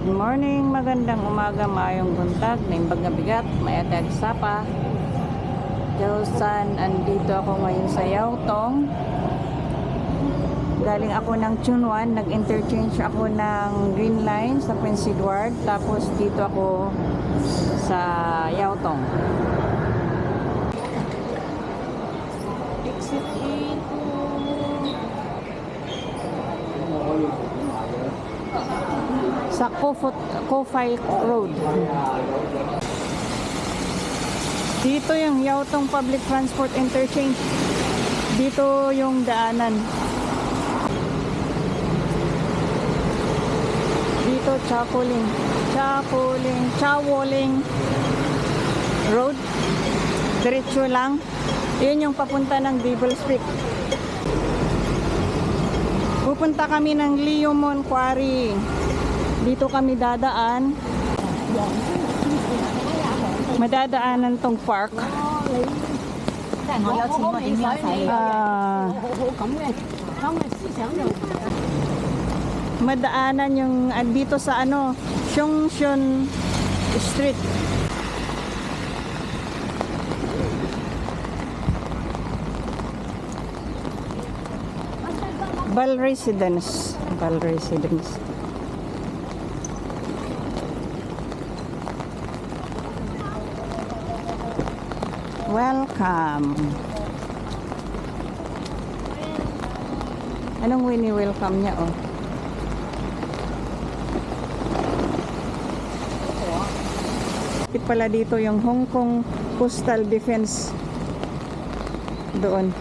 Good morning, magandang umaga, maayong buntag, naimbag na bigat, mayatag sapa. Diyosan, andito ako ngayon sa Yautong. Galing ako ng Chunwan, nag-interchange ako ng Green Line sa Prince Edward. Tapos dito ako sa Yautong. Exit ito. Sa Kofai Road. Dito yung Yautong Public Transport Interchange. Dito yung daanan. Dito Chawoling Road. Diretso lang. Yun yung papunta ng Devil's Peak. Pupunta kami ng Leomon Quarry. Dito kami dadaan. Madadaanan tong park. Madaanan yung dito sa Xiongshun Street. Bal Residence. Welcome. Anong welcome niya, oh? Ito pala dito yung Hong Kong Coastal Defense doon.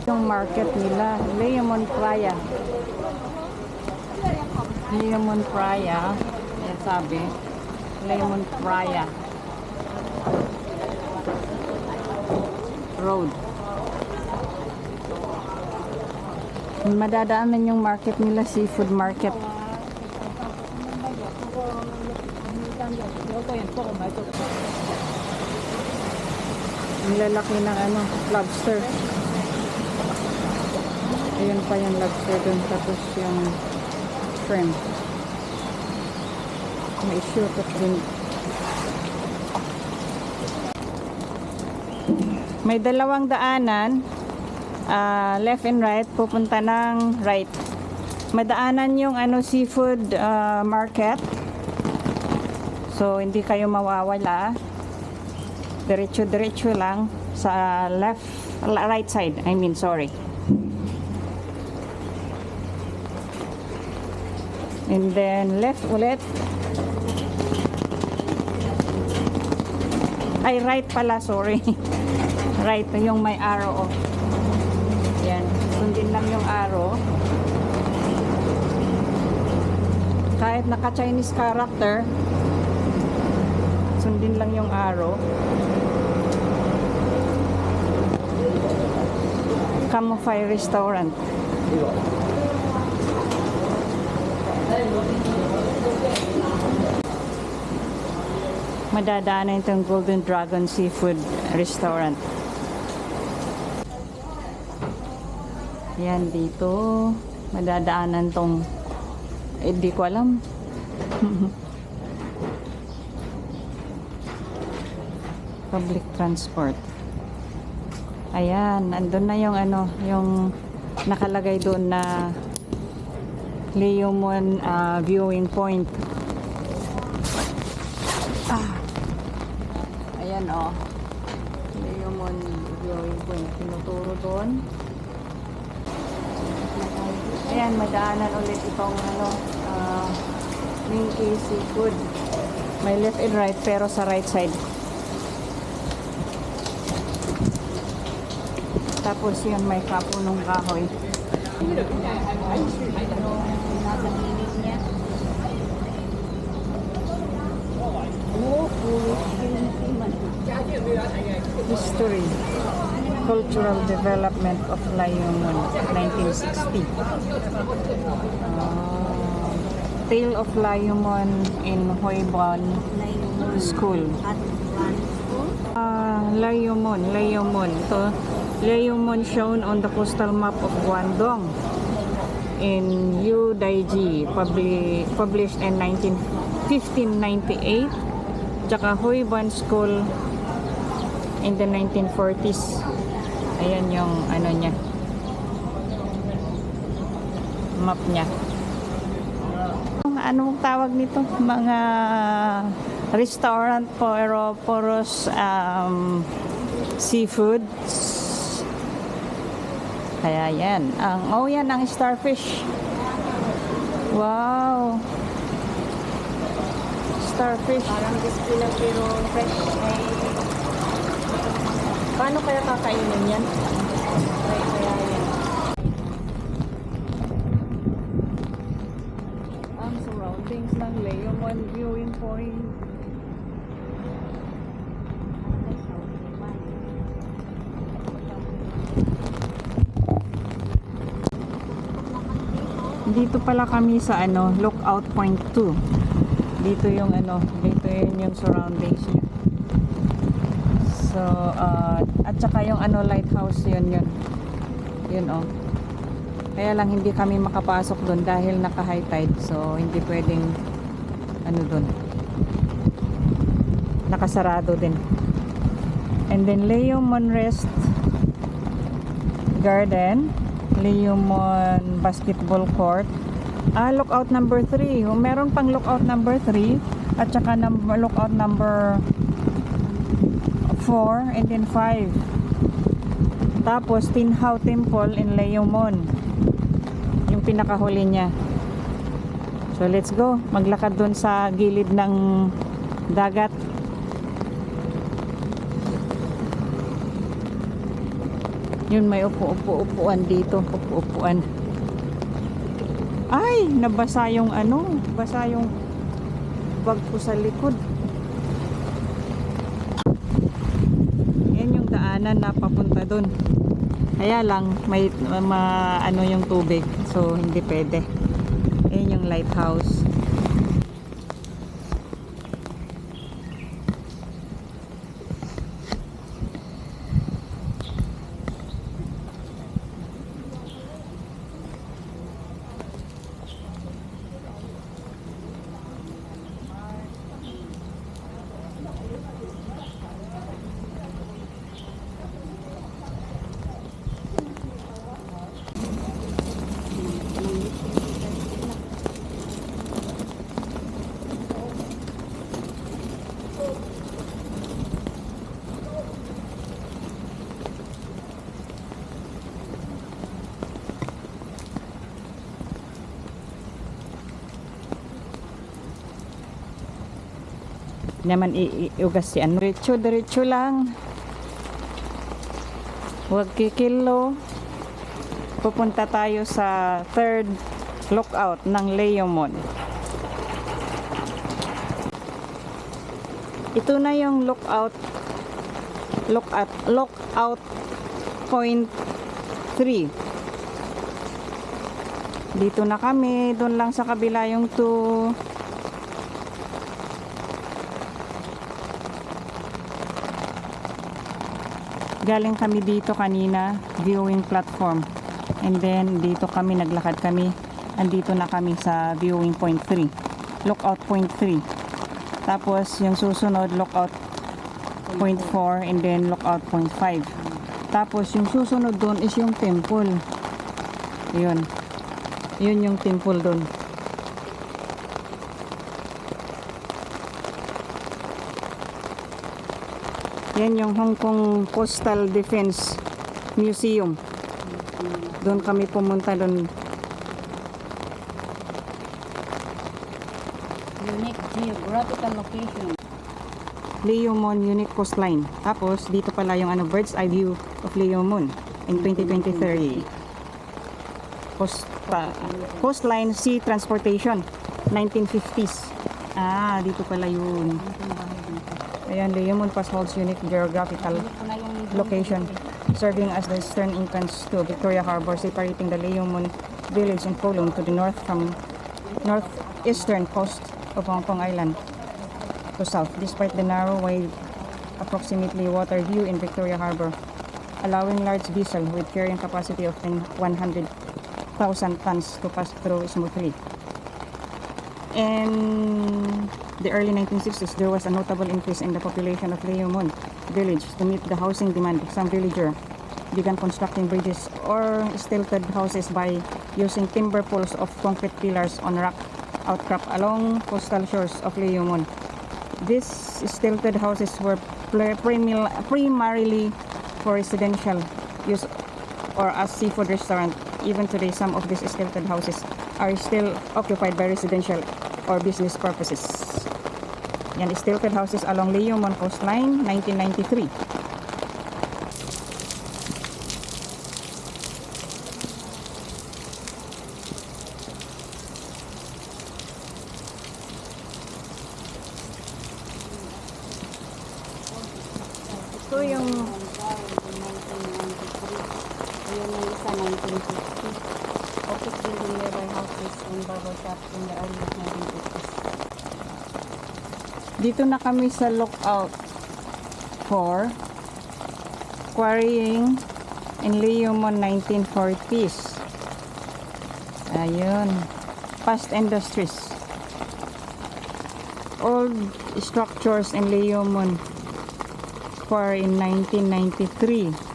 Yung market nila, Leomon Praya. Yan sabi. Leomon Praya Road. Madadaanan yung market nila, seafood market. Ang lalaki ng lobster. Ayun pa yung lobster dun, tapos yung shrimp. May shoot din. May dalawang daanan, left and right, pupunta ng right. Madaanan yung seafood market. So hindi kayo mawawala. Diretso lang sa right side. Sorry. And then left ulit. Ay, right pala, sorry. Right, yung may arrow. Yan, sundin lang yung arrow. Kahit naka-Chinese character, sundin lang yung arrow. Camofy Restaurant. Madadaanan itong Golden Dragon Seafood Restaurant. Yan dito. Madadaanan tong di ko alam. Public transport. Ayan, andun na yung yung nakalagay doon na Leomon viewing point. Ayan Leomon viewing point. Tinuturo doon. Ayan, madaanan ulit itong Minky Seafood. May left and right pero sa right side. Tapos yun, may kapunong kahoy. Nasa gilid niya. History. Cultural Development of Layumon, 1960. Tale of Layumon in Hoybon School. Layumon. So, Layumon shown on the coastal map of Guangdong in Yu Daiji, published in 1598. Tsaka Hoybon School in the 1940s. Ayan yung ano niya, map niya. Anong tawag nito? Mga restaurant pero puros seafoods. Kaya yan. Yan ang starfish. Wow. Starfish. Parang display lang pero fresh. Paano kaya kakainin yan? Kaya yan. Ang surroundings ng Layumon viewing point. Dito pala kami sa lookout point 2. Dito yung dito yung surroundings niya. So, at saka yung lighthouse yun. Kaya lang hindi kami makapasok doon dahil naka-high tide. So, hindi pwedeng doon. Nakasarado din. And then, Layumon Rest Garden, Layumon Basketball Court. Lookout number 3. Meron pang lookout number 3 at saka lookout number 4 and then 5. Tapos Tinhao Temple in Layumon, yung pinakahuli niya. So let's go, maglakad doon sa gilid ng dagat. Yun, may upuan dito, upuan. Ay, nabasa yung basa yung bag ko sa likod. Daanan na papunta doon. Kaya lang may yung tubig. So hindi pwede. Ayun yung lighthouse. Naman iugas si diretso lang, huwag kikilo. Pupunta tayo sa third lookout ng Layumon. Ito na yung lookout point 3. Dito na kami, doon lang sa kabila yung 2. Galing kami dito kanina, viewing platform. And then dito kami, naglakad kami. Andito na kami sa viewing point 3. Lookout point 3. Tapos yung susunod, lookout point 4 and then lookout point 5. Tapos yung susunod doon is yung temple. Yun. Yun yung temple doon. Yan yung Hong Kong Coastal Defense Museum. Doon kami pumunta doon. Unique geographical location. Layumon Unique Coastline. Tapos dito pala yung bird's eye view of Layumon. in 2023. Coastline Sea Transportation, 1950s. Ah, dito pala yun. Ayan, Leomon Pass holds unique geographical location, serving as the eastern entrance to Victoria Harbor, separating the Leomon village in Kowloon to the north from northeastern coast of Hong Kong Island to south, despite the narrow, wide, approximately water view in Victoria Harbor, allowing large vessel with carrying capacity of 100,000 tons to pass through smoothly. In the early 1960s, there was a notable increase in the population of Leomon village. To meet the housing demand, some villagers began constructing bridges or stilted houses by using timber poles of concrete pillars on rock outcrop along coastal shores of Leomon. These stilted houses were primarily for residential use or as seafood restaurant. Even today, some of these stilted houses are still occupied by residential or business purposes. Yan, stilted houses along Leomon coastline, 1993. Ito yung Ayan yung isa, 1950. Office building nearby houses and barber shop in the early 1950s. dito na kami sa lookout for quarrying in Leomon 1940s. Ayun, past industries. Old structures in Leomon quarry in 1993.